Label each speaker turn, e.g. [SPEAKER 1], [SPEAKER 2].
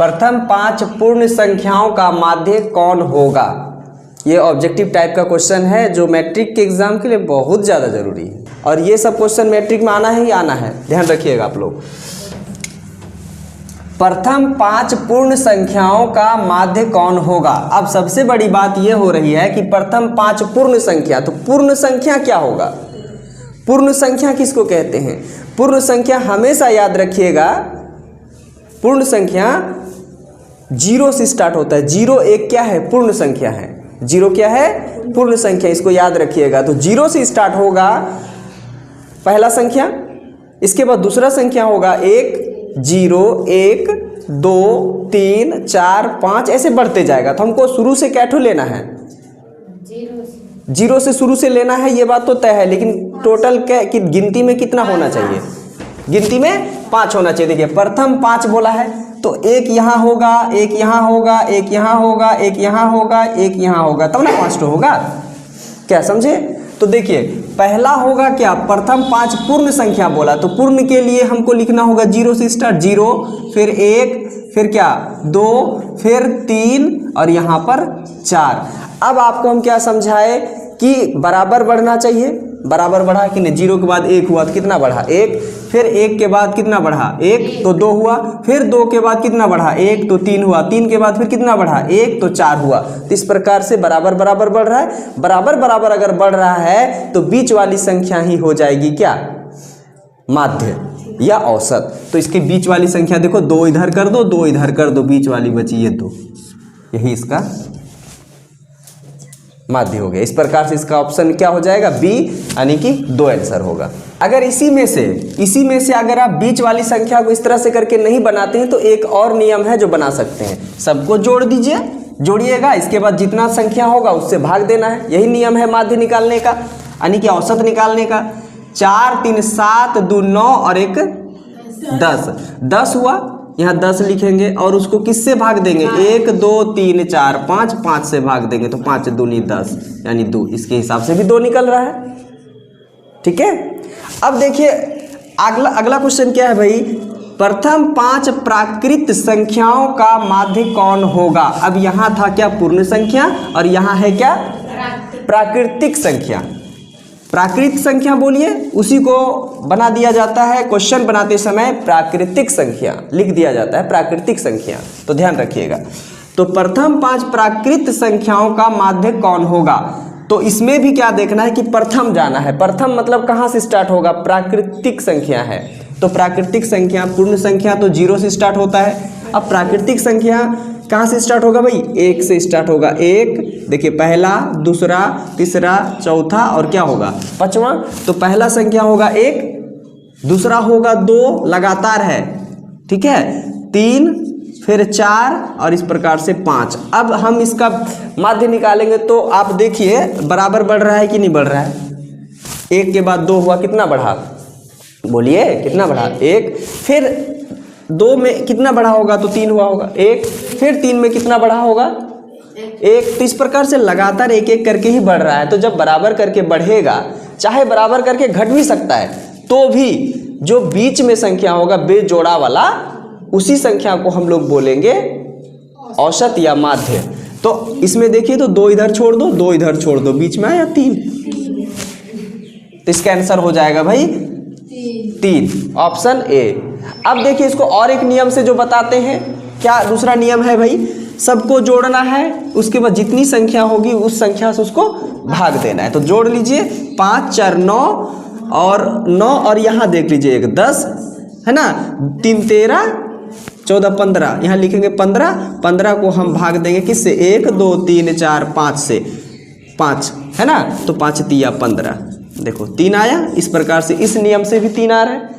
[SPEAKER 1] प्रथम 5 पूर्ण संख्याओं का माध्य कौन होगा। ये ऑब्जेक्टिव टाइप का क्वेश्चन है जो मैट्रिक के एग्जाम के लिए बहुत ज़्यादा जरूरी है, और ये सब क्वेश्चन मैट्रिक में आना ही आना है, ध्यान रखिएगा आप लोग। प्रथम 5 पूर्ण संख्याओं का माध्य कौन होगा। अब सबसे बड़ी बात यह हो रही है कि प्रथम 5 पूर्ण संख्या, तो पूर्ण संख्या क्या होगा, पूर्ण संख्या किसको कहते हैं। पूर्ण संख्या हमेशा याद रखिएगा, पूर्ण संख्या 0 से स्टार्ट होता है। 0 एक क्या है, पूर्ण संख्या है। 0 क्या है, पूर्ण संख्या, इसको याद रखिएगा। तो 0 से स्टार्ट होगा पहला संख्या, इसके बाद दूसरा संख्या होगा 1, 0, 1, 2, 3, 4, 5 ऐसे बढ़ते जाएगा। तो हमको शुरू से क्या लेना है, 0 से शुरू से लेना है, ये बात तो तय है। लेकिन टोटल क्या कि गिनती में कितना होना चाहिए, गिनती में 5 होना चाहिए। देखिए प्रथम 5 बोला है तो एक यहाँ होगा, एक यहाँ होगा, एक यहाँ होगा, एक यहाँ होगा, एक यहाँ होगा, तब ना 5 होगा। क्या समझे। तो देखिए पहला होगा क्या, प्रथम 5 पूर्ण संख्या बोला, तो पूर्ण के लिए हमको लिखना होगा 0 से स्टार्ट, 0 फिर 1 फिर क्या 2 फिर 3 और यहाँ पर 4। अब आपको हम क्या समझाए कि बराबर बढ़ना चाहिए, बराबर बढ़ा कि नहीं। 0 के बाद 1 हुआ तो कितना बढ़ा 1, फिर 1 के बाद कितना बढ़ा 1 तो 2 हुआ, फिर 2 के बाद कितना बढ़ा 1 तो 3 हुआ, 3 के बाद फिर कितना बढ़ा 1 तो 4 हुआ। तो इस प्रकार से बराबर बराबर बढ़ रहा है। बराबर बराबर अगर बढ़ रहा है तो बीच वाली संख्या ही हो जाएगी क्या, माध्य या औसत। तो इसके बीच वाली संख्या देखो, 2 इधर कर दो, 2 इधर कर दो, बीच वाली बची ये 2, यही इसका माध्य हो गया। इस प्रकार से इसका ऑप्शन क्या हो जाएगा, बी, यानी कि 2 आंसर होगा। अगर इसी में से अगर आप बीच वाली संख्या को इस तरह से करके नहीं बनाते हैं तो एक और नियम है जो बना सकते हैं। सबको जोड़ दीजिए, जोड़िएगा, इसके बाद जितना संख्या होगा उससे भाग देना है। यही नियम है माध्य निकालने का, यानी कि औसत निकालने का। 4, 3, 7, 2, 9 और 1 10, 10 हुआ, यहाँ 10 लिखेंगे और उसको किससे भाग देंगे, 1, 2, 3, 4, 5, 5 से भाग देंगे तो 5 दूनी 10 यानी 2। इसके हिसाब से भी 2 निकल रहा है, ठीक है। अब देखिए अगला क्वेश्चन क्या है भाई, प्रथम 5 प्राकृत संख्याओं का माध्य कौन होगा। अब यहाँ था क्या, पूर्ण संख्या, और यहाँ है क्या, प्राकृतिक संख्या। प्राकृतिक संख्या बोलिए, उसी को बना दिया जाता है क्वेश्चन बनाते समय, प्राकृतिक संख्या लिख दिया जाता है, प्राकृतिक संख्या। तो ध्यान रखिएगा। तो प्रथम 5 प्राकृत संख्याओं का माध्य कौन होगा। तो इसमें भी क्या देखना है कि प्रथम जाना है। प्रथम मतलब कहाँ से स्टार्ट होगा, प्राकृतिक संख्या है। तो प्राकृतिक संख्या, पूर्ण संख्या तो 0 से स्टार्ट होता है। अब प्राकृतिक संख्या कहाँ से स्टार्ट होगा भाई, 1 से स्टार्ट होगा। 1 देखिए, पहला, दूसरा, तीसरा, चौथा और क्या होगा 5वां। तो पहला संख्या होगा 1, दूसरा होगा 2, लगातार है, ठीक है, 3 फिर 4 और इस प्रकार से 5। अब हम इसका माध्य निकालेंगे तो आप देखिए बराबर बढ़ रहा है कि नहीं बढ़ रहा है। 1 के बाद 2 हुआ, कितना बढ़ा, बोलिए कितना बढ़ा 1, फिर 2 में कितना बढ़ा होगा तो 3 हुआ होगा, 1 फिर 3 में कितना बढ़ा होगा 1। तो इस प्रकार से लगातार एक एक करके ही बढ़ रहा है। तो जब बराबर करके बढ़ेगा, चाहे बराबर करके घट भी सकता है, तो भी जो बीच में संख्या होगा बेजोड़ा वाला, उसी संख्या को हम लोग बोलेंगे औसत या माध्य। तो इसमें देखिए तो 2 इधर छोड़ दो, 2 इधर छोड़ दो, बीच में आया 3, तो इसका आंसर हो जाएगा भाई 3, ऑप्शन ए। अब देखिए इसको और एक नियम से जो बताते हैं, क्या दूसरा नियम है भाई, सबको जोड़ना है, उसके बाद जितनी संख्या होगी उस संख्या से उसको भाग देना है। तो जोड़ लीजिए, 5, 4, 9 और 9 और यहाँ देख लीजिए 1, 10 है ना, 3, 13, 14, 15, यहाँ लिखेंगे 15, 15 को हम भाग देंगे किससे, 1, 2, 3, 4, 5 से, 5 है ना, तो 5 तिया 15, देखो 3 आया। इस प्रकार से इस नियम से भी 3 आ रहा है।